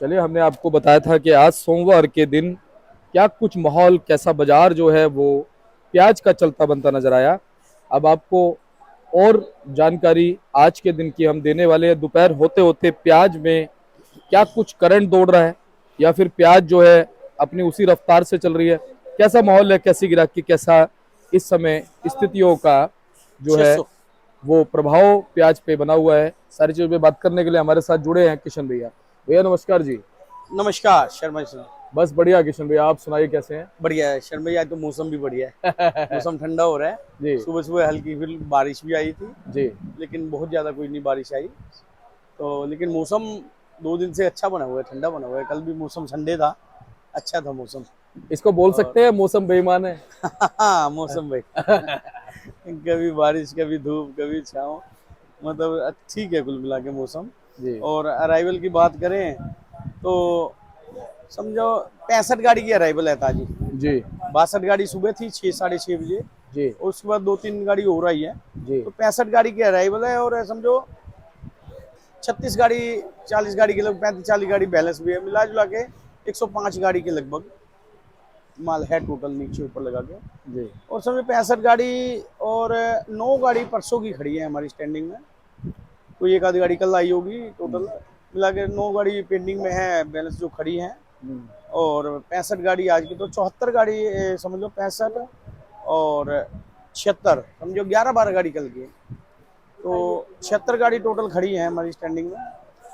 चलिए, हमने आपको बताया था कि आज सोमवार के दिन क्या कुछ माहौल, कैसा बाजार जो है वो प्याज का चलता बनता नजर आया। अब आपको और जानकारी आज के दिन की हम देने वाले हैं। दोपहर होते होते प्याज में क्या कुछ करंट दौड़ रहा है या फिर प्याज जो है अपनी उसी रफ्तार से चल रही है, कैसा माहौल है, कैसी गिराकी, कैसा इस समय स्थितियों का जो है 600। वो प्रभाव प्याज पे बना हुआ है। सारी चीजों पे बात करने के लिए हमारे साथ जुड़े हैं किशन भैया। भैया नमस्कार जी। नमस्कार शर्मा जी। बस बढ़िया किशन भैया, आप सुनाइए कैसे हैं? बढ़िया है शर्मा जी, आज तो मौसम भी बढ़िया है। मौसम ठंडा हो रहा है। जी सुबह सुबह हल्की फिर बारिश भी आई थी, जी। लेकिन बहुत ज़्यादा कोई नहीं बारिश आई। तो लेकिन मौसम 2 दिन से अच्छा बना हुआ है, ठंडा बना हुआ है। कल भी मौसम संडे था, अच्छा था मौसम। इसको बोल और सकते हैं मौसम बेईमान है। हाँ मौसम भाई, कभी बारिश कभी धूप कभी छाँव, मतलब ठीक है कुल मिला के मौसम। जी और अराइवल की बात करें तो समझो 65 गाड़ी की अराइवल है ताजी। जी 62 गाड़ी सुबह थी 6 साढ़े 6 बजे। जी उसके बाद 2 3 गाड़ी हो रही है। जी। तो 65 गाड़ी की अराइवल है, और समझो 36 गाड़ी 40 गाड़ी के लगभग 35 40 गाड़ी बैलेंस भी है, मिला जुला के 105 गाड़ी के लगभग माल है टोटल, नीचे ऊपर लगा के। जी और समझो 65 गाड़ी, और 9 गाड़ी परसों की खड़ी है हमारी स्टैंडिंग में। कोई एक आधी गाड़ी कल आई होगी, टोटल मिला के 9 गाड़ी पेंडिंग में है बैलेंस जो खड़ी है। और 65 गाड़ी आज की, तो 74 गाड़ी समझ लो 65 और 76 समझो 11 12 गाड़ी कल की। तो 76 गाड़ी टोटल खड़ी है हमारी स्टैंडिंग में।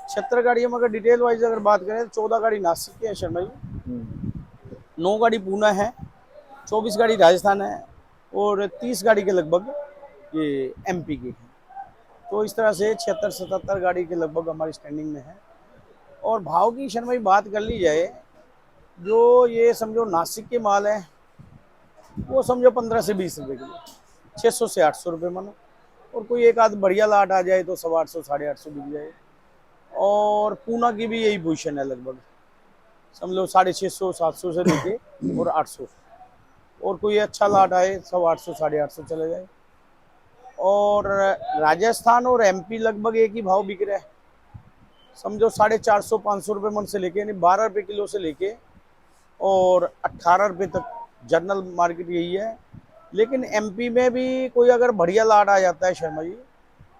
76 गाड़ी हम अगर डिटेल वाइज अगर बात करें तो 14 गाड़ी नासिक की है शर्मा जी, 9 गाड़ी पूना है, 24 गाड़ी राजस्थान है, और 30 गाड़ी के लगभग ये एमपी की है। तो इस तरह से 76 77 गाड़ी के लगभग हमारी स्टैंडिंग में है। और भाव की शर्मा जी बात कर ली जाए, जो ये समझो नासिक के माल है वो समझो 15 से 20 रुपए किलो, 600 से 800 रुपये मानो। और कोई एक आध बढ़िया लाट आ जाए तो 850 850 बिक जाए। और पूना की भी यही पोजीशन है लगभग, समझ लो 650 700 से लेके और 800। और कोई अच्छा लाट आए 850 850 चले जाए। और राजस्थान और एमपी लगभग एक ही भाव बिक रहा है, समझो 450 500 रुपये मन से लेके, यानी 12 रुपये किलो से लेके और 18 रुपये तक जनरल मार्केट यही है। लेकिन एमपी में भी कोई अगर बढ़िया लाट आ जाता है शर्मा जी,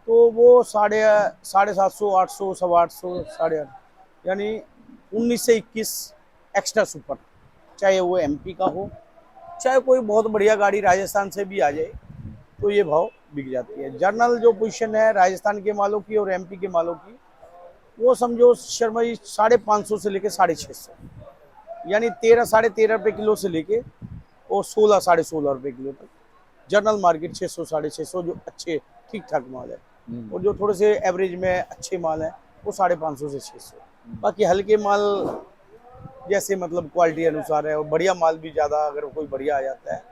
तो वो साढ़े साढ़े 700 800 850 8.5, यानी 19 से 21 एक्स्ट्रा सुपर, चाहे वो एमपी का हो चाहे कोई बहुत बढ़िया गाड़ी राजस्थान से भी आ जाए, तो ये भाव बिक जाती है। जनरल जो पोजीशन है राजस्थान के मालों की और एमपी के मालों की, वो समझो शर्मा जी 550 से लेके 650, यानी 13 13.5 रुपये किलो से लेके और 16 16.5 रुपये किलो तक जनरल मार्केट। 600 650 जो अच्छे ठीक ठाक माल है, और जो थोड़े से एवरेज में अच्छे माल है वो 550 से 600। बाकी हल्के माल जैसे मतलब क्वालिटी अनुसार है, और बढ़िया माल भी ज़्यादा अगर कोई बढ़िया आ जाता है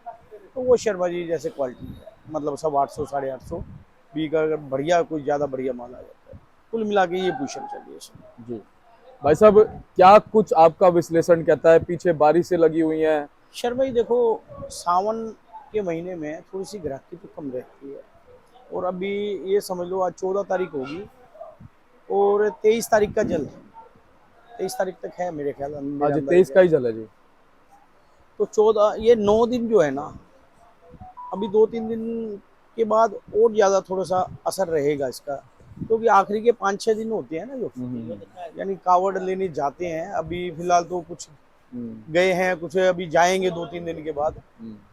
तो वो शर्मा जी जैसे क्वालिटी है, मतलब सब 800 850 भी का अगर बढ़िया कोई ज़्यादा बढ़िया माल आ जाता है। कुल मिला के ये पोजीशन चल रही है शर्मा। जी। भाई साहब, क्या कुछ आपका विश्लेषण कहता है? पीछे बारिशें लगी हुई हैं। शर्मा जी देखो, सावन के महीने में थोड़ी सी ग्राहकी तो कम रहती है। और अभी ये समझ लो आज 14 तारीख होगी, और 23 तारीख का जल, 23 तारीख तक है मेरे ख्याल, मेरे आज अंदाजे 23 से। का ही जल है जी। तो 14 ये 9 दिन जो है ना, अभी 2 3 दिन के बाद और ज़्यादा थोड़ा सा असर रहेगा इसका, क्योंकि आखिरी के 5 6 दिन होते हैं ना जो, यानी कावड़ लेने जाते हैं। अभी फिलहाल तो कुछ गए हैं, कुछ अभी जाएंगे 2 3 दिन के बाद।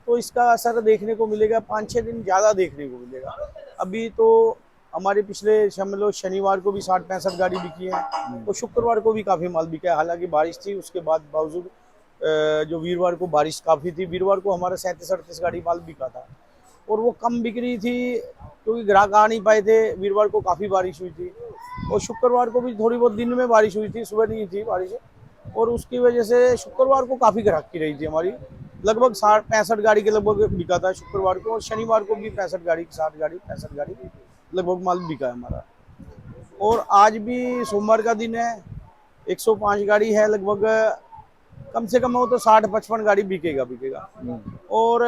तो इसका असर देखने को मिलेगा, 5 6 दिन ज़्यादा देखने को मिलेगा। अभी तो हमारे पिछले समझ लो शनिवार को भी 60 65 गाड़ी बिकी है, और शुक्रवार को भी काफ़ी माल बिका है। हालांकि बारिश थी, उसके बाद बावजूद जो वीरवार को बारिश काफ़ी थी, वीरवार को हमारा 37 38 गाड़ी माल बिका था। और वो कम बिक रही थी क्योंकि ग्राहक आ नहीं पाए थे। वीरवार को काफ़ी बारिश हुई थी, और शुक्रवार को भी थोड़ी बहुत दिन में बारिश हुई थी, सुबह नहीं थी बारिश। और उसकी वजह से शुक्रवार को काफ़ी ग्राहकी रही थी हमारी, लगभग 60 65 गाड़ी के लगभग बिका था शुक्रवार को। और शनिवार को भी 65 गाड़ी 60 गाड़ी 65 गाड़ी लगभग माल बिका है हमारा। और आज भी सोमवार का दिन है, 105 गाड़ी है लगभग, कम से कम हो तो 60 55 गाड़ी बिकेगा बिकेगा। और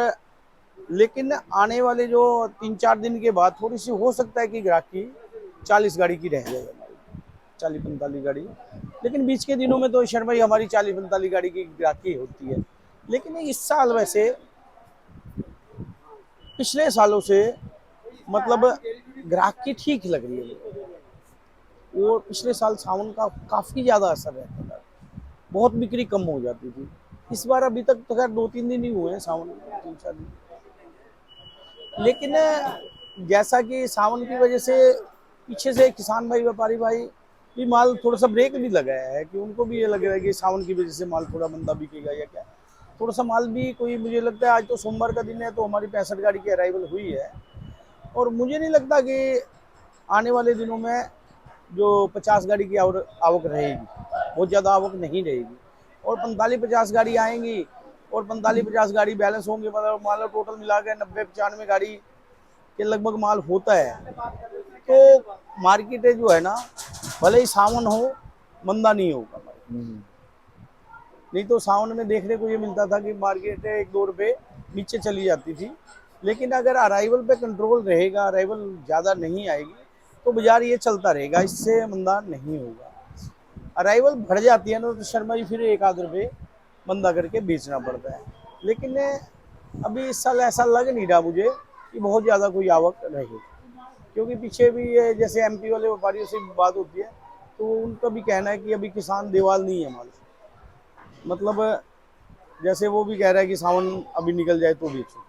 लेकिन आने वाले जो 3 4 दिन के बाद थोड़ी सी हो सकता है कि ग्राहकी 40 गाड़ी की रह जाए हमारी। 40-45 गाड़ी। लेकिन बीच के दिनों में तो शर्मा जी हमारी 40-45 गाड़ी की ग्राहकी होती है। लेकिन इस साल वैसे पिछले सालों से मतलब ग्राहकी ठीक लग रही है मुझे। और पिछले साल सावन का काफी ज्यादा असर रहता था, बहुत बिक्री कम हो जाती थी। इस बार अभी तक तो खैर 2-3 दिन ही हुए हैं सावन, 3-4 दिन। लेकिन जैसा कि सावन की वजह से पीछे से किसान भाई, व्यापारी भाई भी माल थोड़ा सा ब्रेक भी लगाया है कि उनको भी ये लग रहा है कि सावन की वजह से माल थोड़ा मंदा बिकेगा या क्या। थोड़ा सा माल भी कोई, मुझे लगता है आज तो सोमवार का दिन है तो हमारी 65 गाड़ी की अराइवल हुई है। और मुझे नहीं लगता कि आने वाले दिनों में जो 50 गाड़ी की आवक रहेगी, बहुत ज़्यादा आवक नहीं रहेगी। और 45-50 गाड़ी आएंगी और 45-50 गाड़ी बैलेंस होंगे, मतलब मान लो टोटल मिला के 90-95 गाड़ी के लगभग माल होता है। तो मार्केट जो है ना, भले ही सावन हो, मंदा नहीं होगा। नहीं तो सावन में देखने को ये मिलता था कि मार्केट 1-2 रुपए नीचे चली जाती थी। लेकिन अगर अराइवल पे कंट्रोल रहेगा, अराइवल ज़्यादा नहीं आएगी, तो बाजार ये चलता रहेगा, इससे मंदा नहीं होगा। अराइवल बढ़ जाती है ना तो शर्मा जी फिर 1-2 रुपए मंदा करके बेचना पड़ता है। लेकिन अभी इस साल ऐसा लग नहीं रहा मुझे कि बहुत ज़्यादा कोई आवक रहेगी, क्योंकि पीछे भी ये जैसे एमपी वाले व्यापारियों से बात होती है तो उनका भी कहना है कि अभी किसान देवाल नहीं है माल, मतलब जैसे वो भी कह रहा है कि सावन अभी निकल जाए तो बेचो।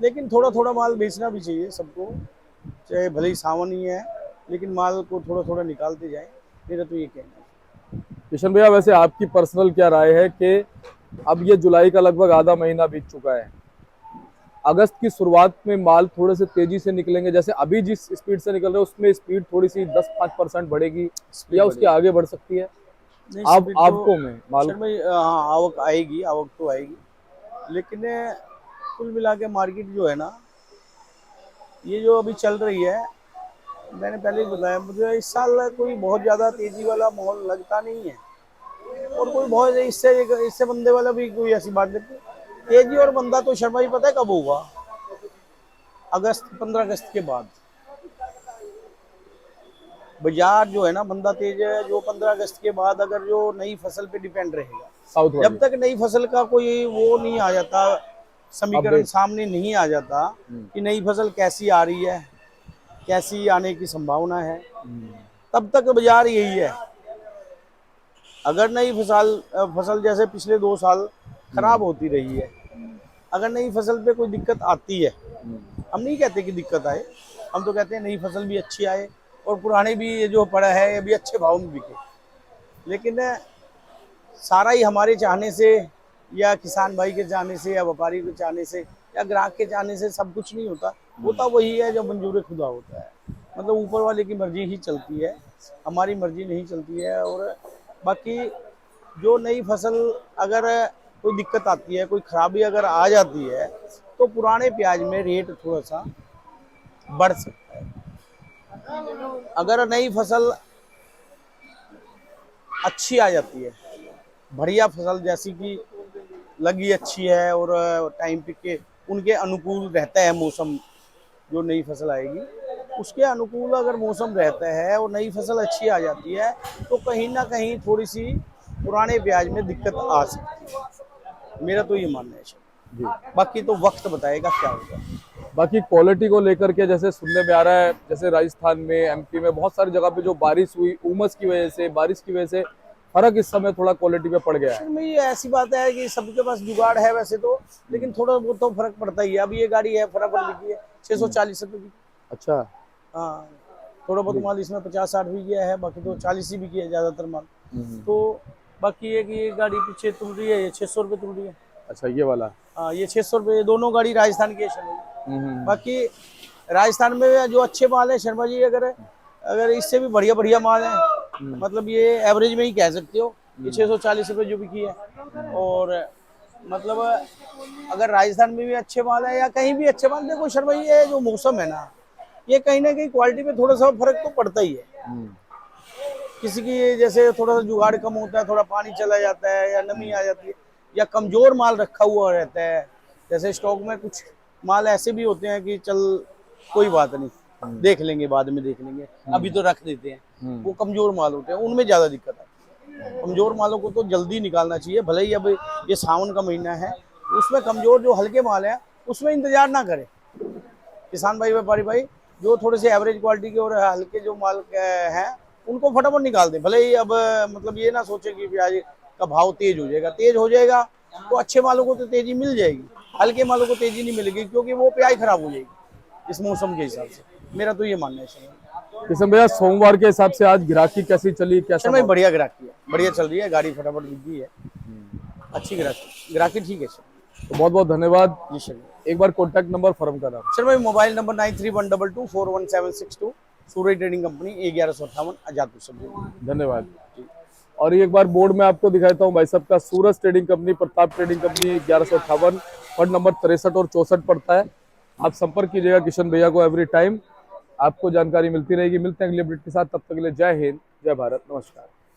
लेकिन थोड़ा थोड़ा माल बेचना भी चाहिए सबको, चाहे भले ही सावन ही है, लेकिन माल को थोड़ा थोड़ा निकालते जाएं, मेरा तो ये कहना है। किशन भैया, वैसे आपकी पर्सनल क्या राय है कि अब ये जुलाई का लगभग आधा महीना बीत चुका है, अगस्त की शुरुआत में माल थोड़े से तेजी से निकलेंगे, जैसे अभी जिस स्पीड से निकल रहे हैं उसमें स्पीड थोड़ी सी 10-5% बढ़ेगी या स्पीड उसके बढ़ेगी, आगे बढ़ सकती है? नहीं आप स्पीड तो आपको में माल। सर भाई, हाँ आवक आएगी, आवक तो आएगी। लेकिन कुल मिला के मार्केट जो है ना, ये जो अभी चल रही है, मैंने पहले ही बताया, मुझे इस साल कोई बहुत ज़्यादा तेजी वाला माहौल लगता नहीं है। और कोई बहुत इससे इससे बंदे वाला भी कोई ऐसी बात नहीं। तेजी और बंदा तो शर्मा जी पता है कब होगा? अगस्त, 15 अगस्त के बाद बाजार जो है ना बंदा तेज है, जो 15 अगस्त के बाद, अगर जो नई फसल पे डिपेंड रहेगा। साउथ जब वाली तक नई फसल का कोई वो नहीं आ जाता, समीकरण अपडेट। सामने नहीं आ जाता कि नई फसल कैसी आ रही है, कैसी आने की संभावना है, तब तक बाजार यही है। अगर नई फसल जैसे पिछले 2 साल खराब होती रही है, अगर नई फसल पे कोई दिक्कत आती है, हम नहीं कहते कि दिक्कत आए, हम तो कहते हैं नई फसल भी अच्छी आए और पुराने भी ये जो पड़ा है ये भी अच्छे भाव में बिके। लेकिन सारा ही हमारे चाहने से या किसान भाई के चाहने से या व्यापारी के चाहने से या ग्राहक के चाहने से सब कुछ नहीं होता। होता वही है जो मंजूर खुदा होता है, मतलब ऊपर वाले की मर्जी ही चलती है, हमारी मर्जी नहीं चलती है। और बाकी जो नई फसल अगर कोई दिक्कत आती है, कोई खराबी अगर आ जाती है, तो पुराने प्याज में रेट थोड़ा सा बढ़ सकता है। अगर नई फसल अच्छी आ जाती है, बढ़िया फसल जैसी कि लगी अच्छी है और टाइम पे के उनके अनुकूल रहता है मौसम, जो नई फसल आएगी उसके अनुकूल अगर मौसम रहता है और नई फसल अच्छी आ जाती है, तो कहीं ना कहीं थोड़ी सी पुराने प्याज में दिक्कत आ सकती है, मेरा तो ये मानना है। जी। बाकी तो वक्त बताएगा क्या होगा। बाकी क्वालिटी को लेकर के जैसे सुनने में आ रहा है, जैसे राजस्थान में, एमपी में बहुत सारी जगह पे जो बारिश हुई, उमस की वजह से, बारिश की वजह से फर्क इस समय थोड़ा क्वालिटी पे पड़ गया है। सर में ये ऐसी बात है कि सबके पास जुगाड़ है वैसे तो, लेकिन थोड़ा बहुत तो फर्क पड़ता ही है। अभी ये गाड़ी है फटाफट बिकी है 640 रुपये की। अच्छा। हाँ, थोड़ा बहुत माल इसमें 50-60 भी गया है, बाकी तो 40 ही बिकी है ज़्यादातर माल। तो बाकी ये कि ये गाड़ी पीछे तुल रही है, ये 600 रुपये तुल रही है। अच्छा, ये वाला। हाँ, ये 600 रुपये, दोनों गाड़ी राजस्थान की है शर्मा जी। हम्म। बाकी राजस्थान में जो अच्छे माल है शर्मा जी, अगर अगर इससे भी बढ़िया बढ़िया माल है, मतलब ये एवरेज में ही कह सकते हो, ये 640 रुपये जो बिकी है। और मतलब अगर राजस्थान में भी अच्छे माल है या कहीं भी अच्छे माल, देखो शर्मा जी ये जो मौसम है ना, ये कहीं ना कहीं क्वालिटी में थोड़ा सा फर्क तो पड़ता ही है। किसी की जैसे थोड़ा सा जुगाड़ कम होता है, थोड़ा पानी चला जाता है या नमी आ जाती है या कमजोर माल रखा हुआ रहता है, जैसे स्टॉक में कुछ माल ऐसे भी होते हैं कि चल कोई बात नहीं, देख लेंगे, बाद में देख लेंगे, अभी तो रख देते हैं। वो कमजोर माल होते हैं, उनमें ज्यादा दिक्कत है। कमजोर मालों को तो जल्दी निकालना चाहिए, भले ही अब ये सावन का महीना है, उसमें कमजोर जो हल्के माल है उसमें इंतजार ना करें किसान भाई, व्यापारी भाई। जो थोड़े से एवरेज क्वालिटी के और हल्के जो माल हैं उनको फटाफट निकाल दें। भले ही अब मतलब ये ना सोचे कि प्याज का भाव तेज हो जाएगा, तेज हो जाएगा तो अच्छे मालों को तो तेजी मिल जाएगी, हल्के मालों को तेजी नहीं मिलेगी, क्योंकि वो प्याज खराब हो जाएगी इस मौसम के हिसाब से। मेरा तो ये मानना है सर। किशन भैया, सोमवार के हिसाब से आज ग्राहकी कैसी चली, कैसा भाई बढ़िया ग्राहकी है, बढ़िया चल रही है, गाड़ी फटाफट बिक गई है, अच्छी ग्राहकी ठीक है सर। तो बहुत बहुत धन्यवाद। जी सर। एक बार कॉन्टैक्ट नंबर फर्म का नाम। सर भाई मोबाइल नंबर 9312241762, सूरज ट्रेडिंग कंपनी, 1158 आजादपुर सब। धन्यवाद। और एक बार बोर्ड में आपको दिखाता हूँ भाई साहब का, Suraj trading company, Pratap trading company, 1158, fund number 63 और 64 पड़ता है। आप संपर्क कीजिएगा किशन भैया को एवरी टाइम, आपको जानकारी मिलती रहेगी। मिलते हैं अगली अपडेट के साथ, तब तक के लिए जय हिंद, जय भारत, नमस्कार।